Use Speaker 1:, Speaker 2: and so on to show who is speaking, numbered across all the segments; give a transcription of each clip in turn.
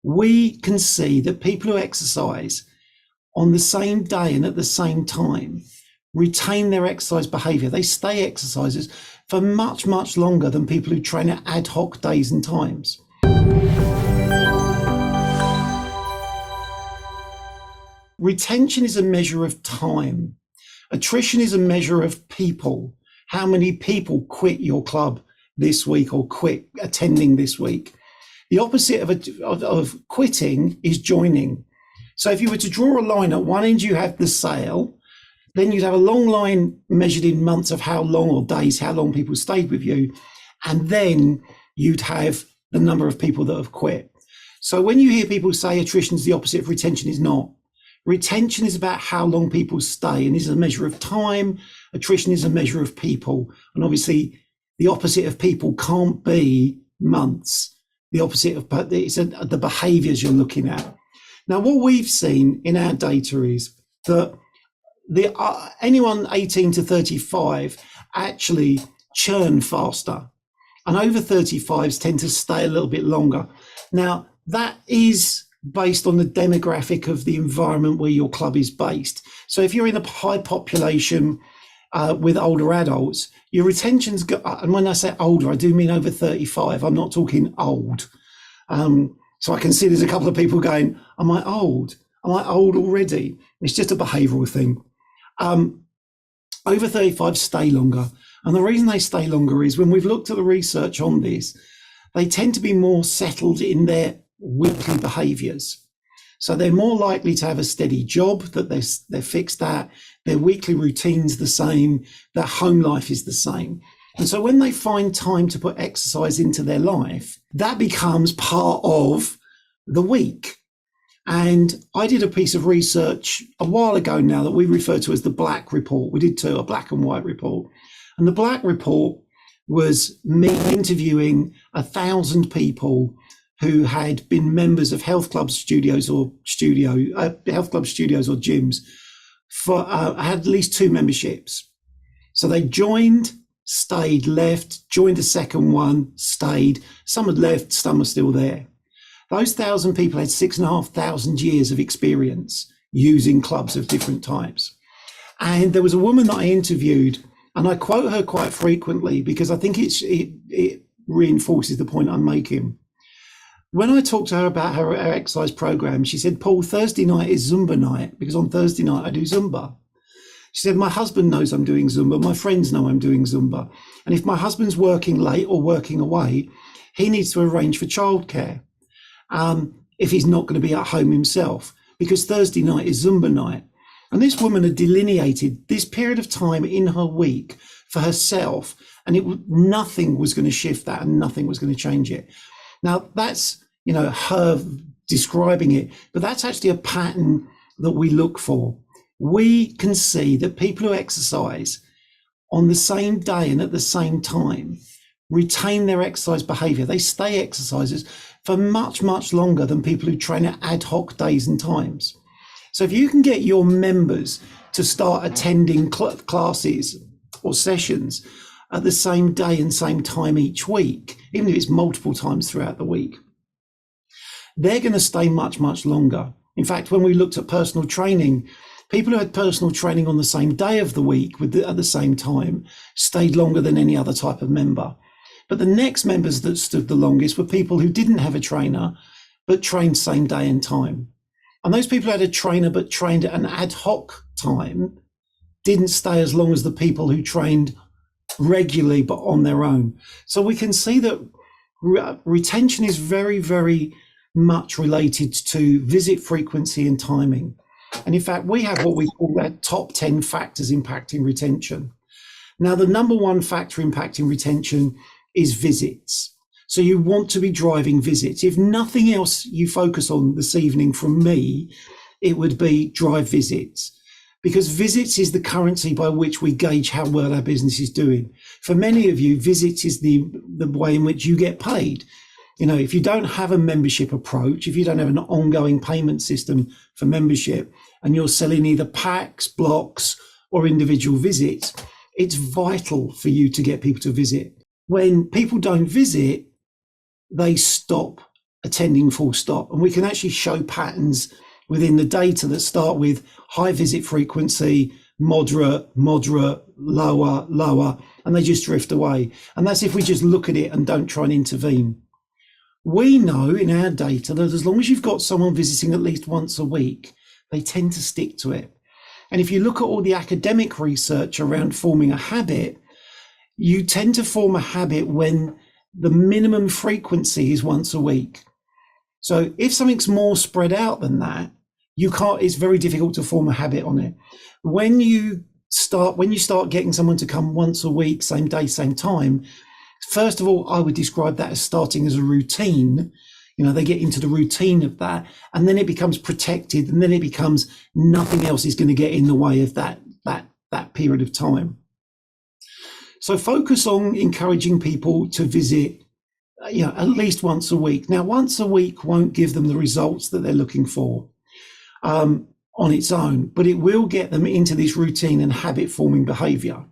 Speaker 1: we can see that people who exercise on the same day and at the same time retain their exercise behavior. They stay exercisers for much, much longer than people who train at ad hoc days and times. Retention is a measure of time. Attrition is a measure of people. How many people quit your club this week or quit attending this week? The opposite of quitting is joining. So if you were to draw a line at one end, you have the sale, then you'd have a long line measured in months of how long, or days, how long people stayed with you. And then you'd have the number of people that have quit. So when you hear people say attrition is the opposite of retention, is not. Retention is about how long people stay and is a measure of time. Attrition is a measure of people. And obviously the opposite of people can't be months. The opposite of it's the behaviours you're looking at. Now, what we've seen in our data is that anyone 18 to 35 actually churn faster, and over 35s tend to stay a little bit longer. Now, that is based on the demographic of the environment where your club is based. So if you're in a high population with older adults, your retention's got, and when I say older, I do mean over 35. I'm not talking old. So I can see there's a couple of people going, am I old? Am I old already? It's just a behavioural thing. Over 35 stay longer. And the reason they stay longer is when we've looked at the research on this, they tend to be more settled in their weekly behaviours. So they're more likely to have a steady job that they're fixed at, their weekly routine's the same, their home life is the same. And so when they find time to put exercise into their life, that becomes part of the week. And I did a piece of research a while ago now that we refer to as the Black Report. We did too, a black and white report. And the Black Report was me interviewing 1,000 people who had been members of health club studios or gyms for had at least 2 memberships. So they joined, stayed, left, joined a second one, stayed. Some had left, some are still there. Those 1,000 people had 6,500 years of experience using clubs of different types. And there was a woman that I interviewed, and I quote her quite frequently because I think it reinforces the point I'm making. When I talked to her about her exercise program, she said, Paul, Thursday night is Zumba night because on Thursday night I do Zumba. She said, my husband knows I'm doing Zumba. My friends know I'm doing Zumba. And if my husband's working late or working away, he needs to arrange for childcare if he's not going to be at home himself, because Thursday night is Zumba night. And this woman had delineated this period of time in her week for herself, and nothing was going to shift that and nothing was going to change it. Now, that's, her describing it, but that's actually a pattern that we look for. We can see that people who exercise on the same day and at the same time retain their exercise behavior. They stay exercisers for much, much longer than people who train at ad hoc days and times. So if you can get your members to start attending classes or sessions at the same day and same time each week, even if it's multiple times throughout the week, they're going to stay much, much longer. In fact, when we looked at personal training, people who had personal training on the same day of the week at the same time stayed longer than any other type of member. But the next members that stood the longest were people who didn't have a trainer, but trained same day and time. And those people who had a trainer, but trained at an ad hoc time, didn't stay as long as the people who trained regularly, but on their own. So we can see that retention is very, very much related to visit frequency and timing. And in fact, we have what we call our top 10 factors impacting retention. Now, the number one factor impacting retention is visits. So you want to be driving visits. If nothing else you focus on this evening from me, it would be drive visits, because visits is the currency by which we gauge how well our business is doing. For many of you, visits is the way in which you get paid. If you don't have a membership approach, if you don't have an ongoing payment system for membership, and you're selling either packs, blocks, or individual visits, it's vital for you to get people to visit. When people don't visit, they stop attending full stop. And we can actually show patterns within the data that start with high visit frequency, moderate, lower, lower, and they just drift away. And that's if we just look at it and don't try and intervene. We know in our data that as long as you've got someone visiting at least once a week, they tend to stick to it. And if you look at all the academic research around forming a habit, you tend to form a habit when the minimum frequency is once a week. So if something's more spread out than that, it's very difficult to form a habit on it. When you start getting someone to come once a week, same day, same time, first of all, I would describe that as starting as a routine. They get into the routine of that, and then it becomes protected, and then it becomes nothing else is going to get in the way of that period of time. So focus on encouraging people to visit, at least once a week. Now, once a week won't give them the results that they're looking for on its own, but it will get them into this routine and habit-forming behaviour.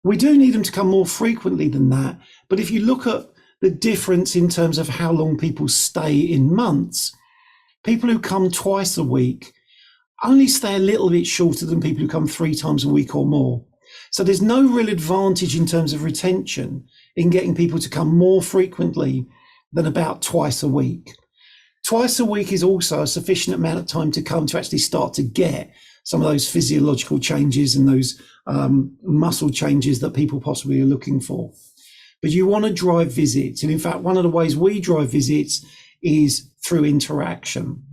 Speaker 1: We do need them to come more frequently than that, but if you look at the difference in terms of how long people stay in months, people who come twice a week only stay a little bit shorter than people who come 3 times a week or more. So there's no real advantage in terms of retention in getting people to come more frequently than about twice a week. Twice a week is also a sufficient amount of time to come to actually start to get some of those physiological changes and those muscle changes that people possibly are looking for. But you want to drive visits. And in fact, one of the ways we drive visits is through interaction.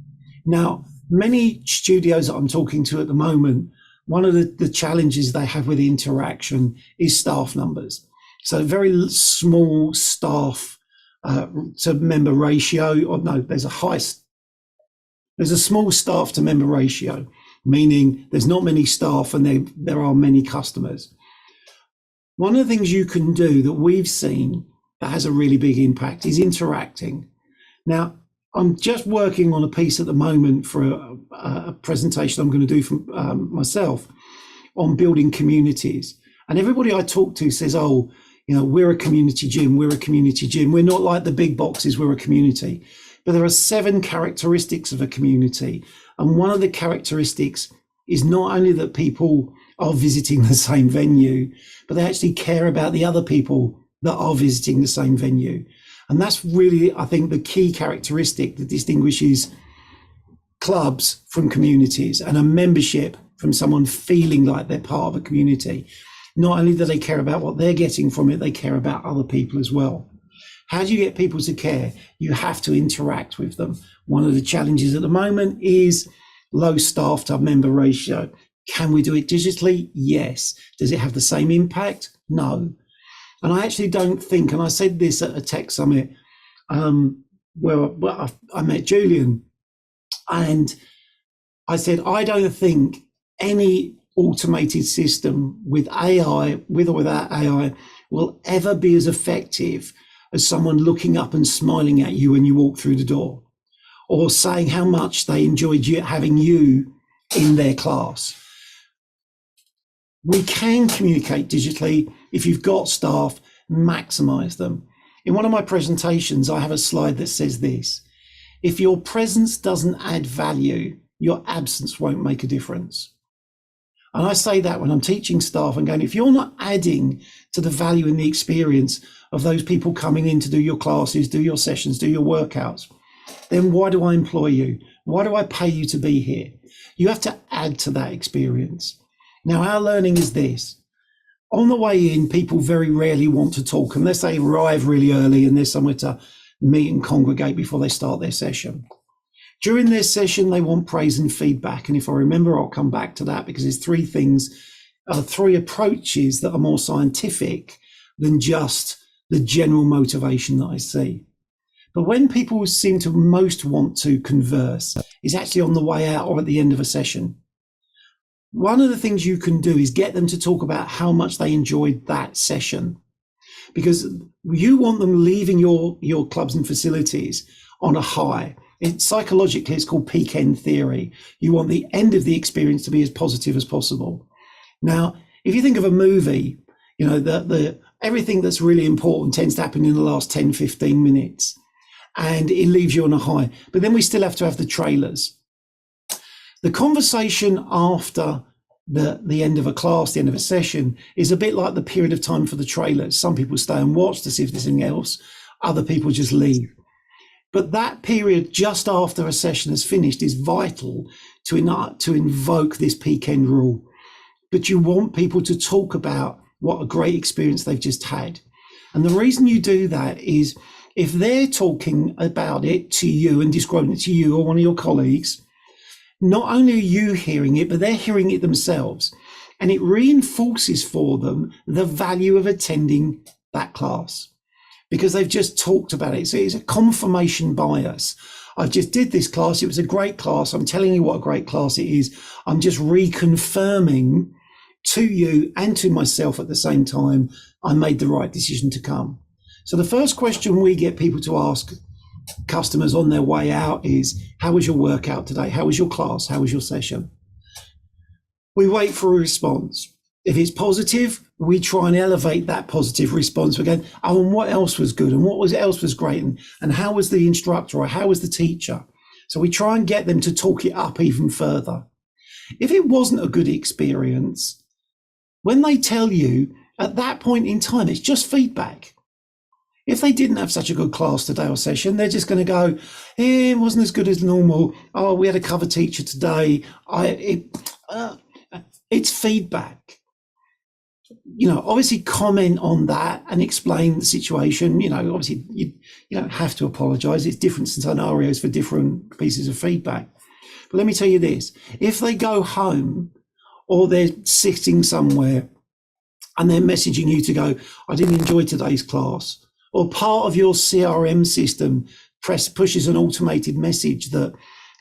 Speaker 1: Now, many studios that I'm talking to at the moment, one of the challenges they have with interaction is staff numbers. So very small staff to member ratio, or no, there's a small staff to member ratio, meaning there's not many staff and there are many customers. One of the things you can do that we've seen that has a really big impact is interacting. Now, I'm just working on a piece at the moment for a presentation I'm going to do for myself on building communities. And everybody I talk to says, oh, we're a community gym, we're a community gym. We're not like the big boxes, we're a community. But there are 7 characteristics of a community. And one of the characteristics is not only that people are visiting the same venue, but they actually care about the other people that are visiting the same venue. And that's really, I think, the key characteristic that distinguishes clubs from communities and a membership from someone feeling like they're part of a community. Not only do they care about what they're getting from it, they care about other people as well. How do you get people to care? You have to interact with them. One of the challenges at the moment is low staff to member ratio. Can we do it digitally? Yes. Does it have the same impact? No. And I actually don't think, and I said this at a tech summit where I met Julian, and I said, I don't think any automated system with AI, with or without AI, will ever be as effective as someone looking up and smiling at you when you walk through the door, or saying how much they enjoyed having you in their class. We can communicate digitally. If you've got staff, maximize them. In one of my presentations, I have a slide that says this: if your presence doesn't add value, your absence won't make a difference. And I say that when I'm teaching staff and going, if you're not adding to the value and the experience of those people coming in to do your classes, do your sessions, do your workouts, then why do I employ you? Why do I pay you to be here? You have to add to that experience. Now, our learning is this. On the way in, people very rarely want to talk unless they arrive really early and there's somewhere to meet and congregate before they start their session. During their session, they want praise and feedback. And if I remember, I'll come back to that because there's 3 approaches that are more scientific than just the general motivation that I see. But when people seem to most want to converse is actually on the way out or at the end of a session. One of the things you can do is get them to talk about how much they enjoyed that session, because you want them leaving your clubs and facilities on a high. Psychologically, it's called peak end theory. You want the end of the experience to be as positive as possible. Now, if you think of a movie, everything that's really important tends to happen in the last 10, 15 minutes. and it leaves you on a high. But then we still have to have the trailers. The conversation after the end of a class, the end of a session, is a bit like the period of time for the trailers. Some people stay and watch to see if there's anything else. Other people just leave. But that period just after a session has finished is vital to invoke this peak end rule. But you want people to talk about what a great experience they've just had. And the reason you do that is if they're talking about it to you and describing it to you or one of your colleagues, not only are you hearing it, but they're hearing it themselves. And it reinforces for them the value of attending that class because they've just talked about it. So it's a confirmation bias. I just did this class. It was a great class. I'm telling you what a great class it is. I'm just reconfirming to you and to myself at the same time, I made the right decision to come. So the first question we get people to ask customers on their way out is, how was your workout today? How was your class? How was your session? We wait for a response. If it's positive, we try and elevate that positive response. We're going, oh, and what else was good? And what else was great? And how was the instructor or how was the teacher? So we try and get them to talk it up even further. If it wasn't a good experience, when they tell you at that point in time, it's just feedback. If they didn't have such a good class today or session, they're just going to go, it wasn't as good as normal. Oh, we had a cover teacher today. It's feedback. Obviously comment on that and explain the situation. Obviously you don't have to apologize. It's different scenarios for different pieces of feedback. But let me tell you this, if they go home or they're sitting somewhere and they're messaging you to go, I didn't enjoy today's class, or part of your CRM system pushes an automated message that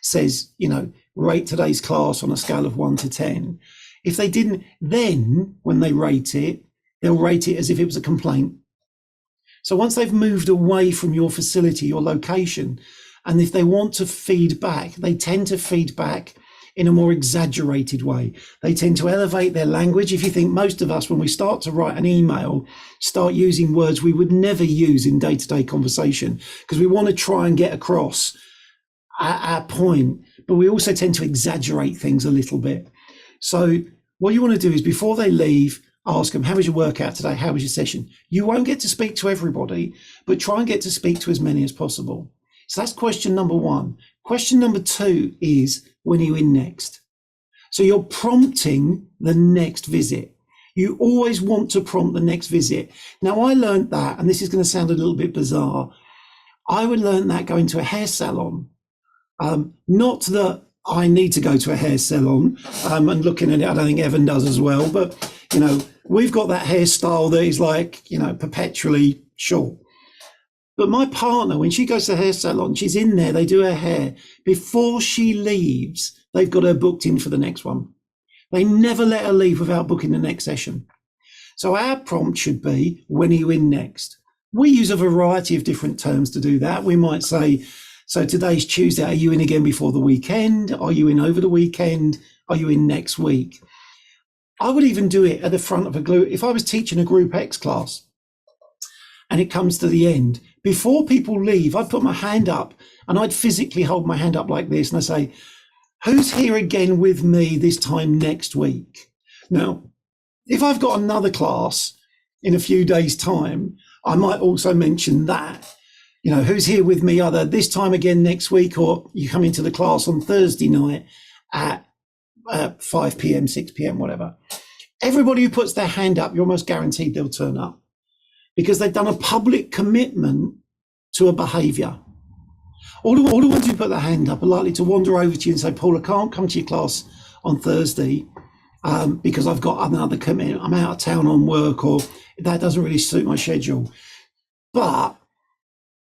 Speaker 1: says, rate today's class on a scale of 1 to 10. If they didn't, then when they rate it, they'll rate it as if it was a complaint. So once they've moved away from your facility, your location, and if they want to feed back, they tend to feed back in a more exaggerated way. They tend to elevate their language. If you think most of us, when we start to write an email, start using words we would never use in day-to-day conversation because we want to try and get across our point, but we also tend to exaggerate things a little bit. So what you want to do is before they leave, ask them, how was your workout today? How was your session? You won't get to speak to everybody, but try and get to speak to as many as possible. So that's question number 1. Question number 2 is, when are you in next? So you're prompting the next visit. You always want to prompt the next visit. Now I learned that, and this is going to sound a little bit bizarre. I would learn that going to a hair salon. Not that I need to go to a hair salon and looking at it, I don't think Evan does as well, but we've got that hairstyle that is like, perpetually short. But my partner, when she goes to the hair salon, she's in there, they do her hair. Before she leaves, they've got her booked in for the next one. They never let her leave without booking the next session. So our prompt should be, when are you in next? We use a variety of different terms to do that. We might say, so today's Tuesday, are you in again before the weekend? Are you in over the weekend? Are you in next week? I would even do it at the front of a group. If I was teaching a Group X class and it comes to the end, before people leave, I'd put my hand up and I'd physically hold my hand up like this and I say, who's here again with me this time next week? Now, if I've got another class in a few days' time, I might also mention that. Who's here with me either this time again next week, or you come into the class on Thursday night at 5 p.m, 6 p.m, whatever. Everybody who puts their hand up, you're almost guaranteed they'll turn up because they've done a public commitment to a behaviour. All the ones who put their hand up are likely to wander over to you and say, Paul, I can't come to your class on Thursday because I've got another commitment. I'm out of town on work, or that doesn't really suit my schedule. But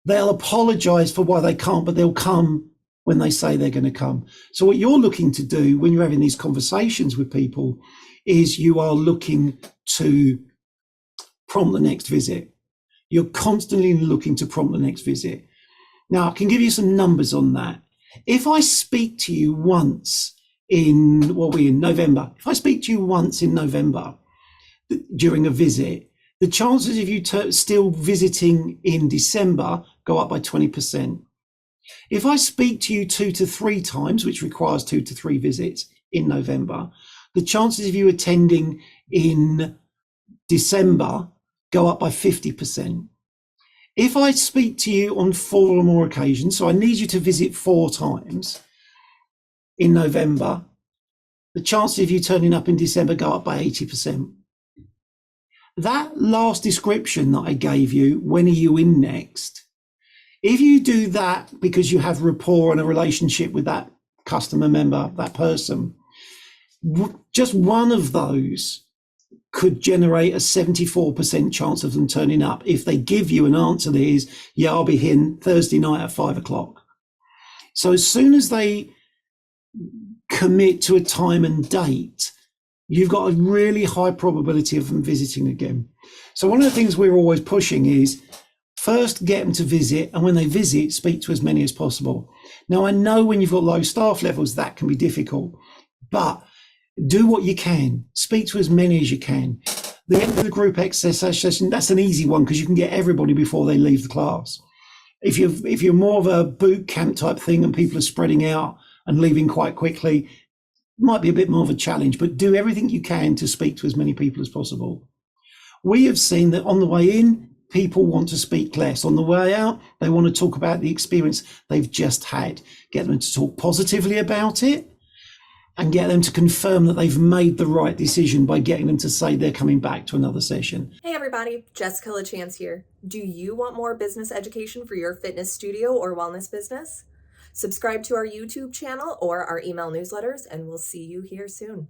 Speaker 1: they'll apologise for why they can't, but they'll come when they say they're going to come. So what you're looking to do when you're having these conversations with people is you are looking to prompt the next visit. You're constantly looking to prompt the next visit. Now, I can give you some numbers on that. If I speak to you once in November, if I speak to you once in November during a visit, The chances of you still visiting in December go up by 20%. If I speak to you 2 to 3 times, which requires 2 to 3 visits in November, the chances of you attending in December go up by 50%. If I speak to you on 4 or more occasions, so I need you to visit 4 times in November, the chances of you turning up in December go up by 80%. That last description that I gave you, when are you in next? If you do that because you have rapport and a relationship with that customer member, that person, just one of those could generate a 74% chance of them turning up if they give you an answer that is, yeah, I'll be here Thursday night at 5 o'clock. So as soon as they commit to a time and date, you've got a really high probability of them visiting again. So one of the things we're always pushing is first get them to visit, and when they visit, speak to as many as possible. Now, I know when you've got low staff levels, that can be difficult, but do what you can. Speak to as many as you can. The end of the group exercise session, that's an easy one because you can get everybody before they leave the class. If you're more of a boot camp type thing and people are spreading out and leaving quite quickly, might be a bit more of a challenge, but do everything you can to speak to as many people as possible. We have seen that on the way in, people want to speak less. On the way out, they want to talk about the experience they've just had. Get them to talk positively about it and get them to confirm that they've made the right decision by getting them to say they're coming back to another session.
Speaker 2: Hey everybody, Jessica LaChance here. Do you want more business education for your fitness studio or wellness business? Subscribe to our YouTube channel or our email newsletters, and we'll see you here soon.